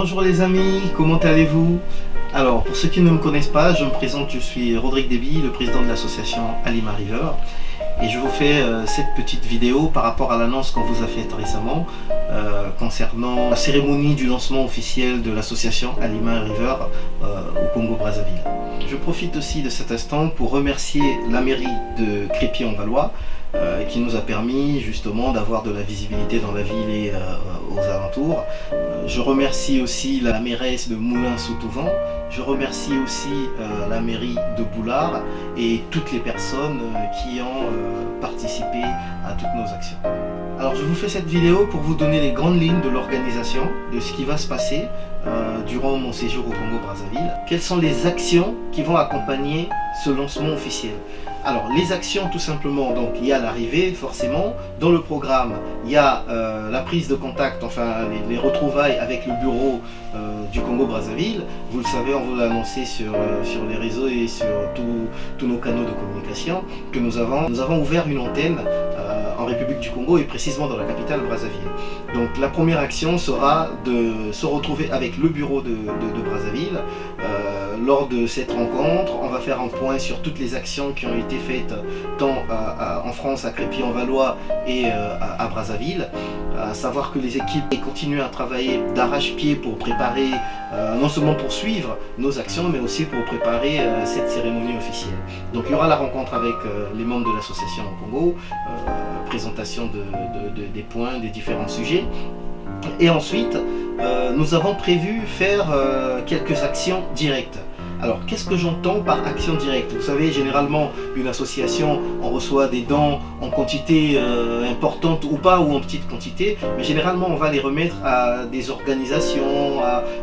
Bonjour les amis, comment allez-vous? Alors, pour ceux qui ne me connaissent pas, je me présente, je suis Rodrigue Déby, le président de l'association Alima River. Et je vous fais cette petite vidéo par rapport à l'annonce qu'on vous a faite récemment concernant la cérémonie du lancement officiel de l'association Alima River au Congo-Brazzaville. Je profite aussi de cet instant pour remercier la mairie de Crépy-en-Valois qui nous a permis justement d'avoir de la visibilité dans la ville et aux alentours. Je remercie aussi la mairesse de Moulins-sous-Touvent. Je remercie aussi la mairie de Boulard et toutes les personnes qui ont participé à toutes nos actions. Alors je vous fais cette vidéo pour vous donner les grandes lignes de l'organisation, de ce qui va se passer durant mon séjour au Congo-Brazzaville. Quelles sont les actions qui vont accompagner ce lancement officiel? Alors les actions tout simplement, donc il y a l'arrivée forcément, dans le programme il y a la prise de contact, enfin les retrouvailles avec le bureau du Congo-Brazzaville. Vous le savez, on vous l'a annoncé sur les réseaux et sur tous nos canaux de communication que nous avons ouvert une antenne en République du Congo et précisément dans la capitale Brazzaville. Donc la première action sera de se retrouver avec le bureau de Brazzaville. Lors de cette rencontre, on va faire un point sur toutes les actions qui ont été faites tant en France, à Crépy-en-Valois et à Brazzaville. À savoir que les équipes continuent à travailler d'arrache-pied pour préparer, non seulement pour suivre nos actions, mais aussi pour préparer cette cérémonie officielle. Donc il y aura la rencontre avec les membres de l'association au Congo, présentation des points, des différents sujets. Et ensuite, nous avons prévu faire quelques actions directes. Alors, qu'est-ce que j'entends par action directe? Vous savez, généralement, une association, on reçoit des dons en quantité importante ou pas, ou en petite quantité, mais généralement, on va les remettre à des organisations,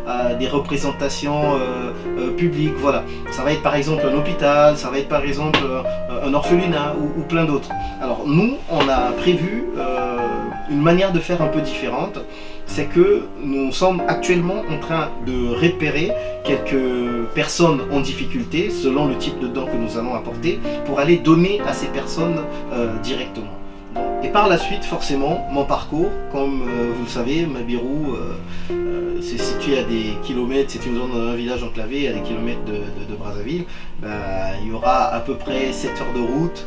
à des représentations publiques, voilà. Ça va être par exemple un hôpital, ça va être par exemple un orphelinat ou plein d'autres. Alors, nous, on a prévu une manière de faire un peu différente. C'est que nous sommes actuellement en train de repérer quelques personnes en difficulté selon le type de dons que nous allons apporter pour aller donner à ces personnes directement. Et par la suite, forcément, mon parcours, comme vous le savez, Mabirou c'est situé à des kilomètres, c'est une zone, un village enclavé à des kilomètres de Brazzaville. Il y aura à peu près 7 heures de route,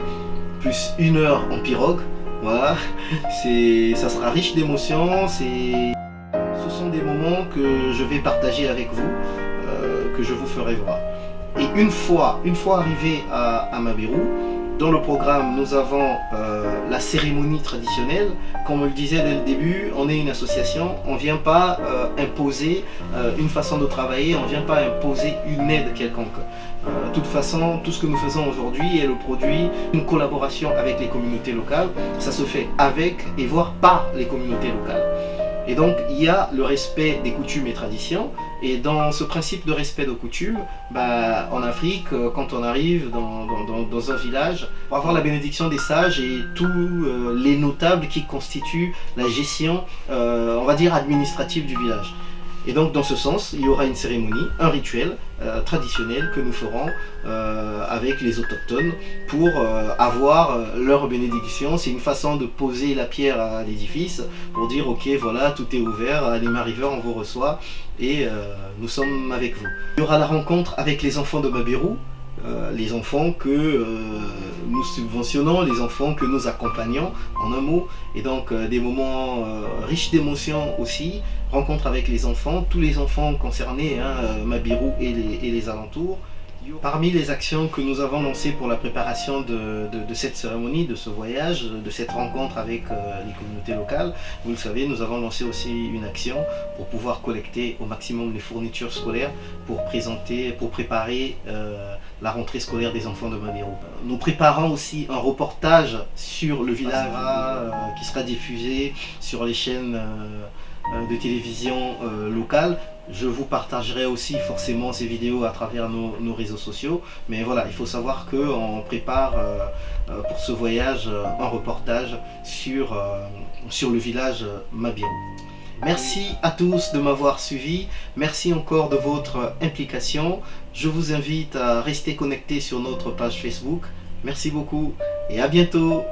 plus 1 heure en pirogue. Voilà, ça sera riche d'émotions, ce sont des moments que je vais partager avec vous, que je vous ferai voir. Et une fois arrivé à Mabirou, dans le programme, nous avons la cérémonie traditionnelle. Comme on le disait dès le début, on est une association, on ne vient pas imposer une façon de travailler, on ne vient pas imposer une aide quelconque. De toute façon, tout ce que nous faisons aujourd'hui est le produit d'une collaboration avec les communautés locales. Ça se fait avec et voire par les communautés locales. Et donc, il y a le respect des coutumes et traditions. Et dans ce principe de respect de coutumes, en Afrique, quand on arrive dans un village, pour avoir la bénédiction des sages et tous les notables qui constituent la gestion, on va dire, administrative du village. Et donc dans ce sens, il y aura une cérémonie, un rituel traditionnel que nous ferons avec les autochtones pour avoir leur bénédiction. C'est une façon de poser la pierre à l'édifice pour dire ok, voilà, tout est ouvert, Alima River, on vous reçoit et nous sommes avec vous. Il y aura la rencontre avec les enfants de Mabirou, les enfants que nous subventionnons, les enfants que nous accompagnons en un mot, et donc des moments riches d'émotions aussi, rencontre avec les enfants, tous les enfants concernés, Mabirou et les alentours. Parmi les actions que nous avons lancées pour la préparation de cette cérémonie, de ce voyage, de cette rencontre avec les communautés locales, vous le savez, nous avons lancé aussi une action pour pouvoir collecter au maximum les fournitures scolaires pour préparer la rentrée scolaire des enfants de Mabirou. Nous préparons aussi un reportage sur le village qui sera diffusé sur les chaînes de télévision locales. Je vous partagerai aussi forcément ces vidéos à travers nos réseaux sociaux. Mais voilà, il faut savoir qu'on prépare pour ce voyage un reportage sur le village Mabirou. Merci à tous de m'avoir suivi. Merci encore de votre implication. Je vous invite à rester connectés sur notre page Facebook. Merci beaucoup et à bientôt.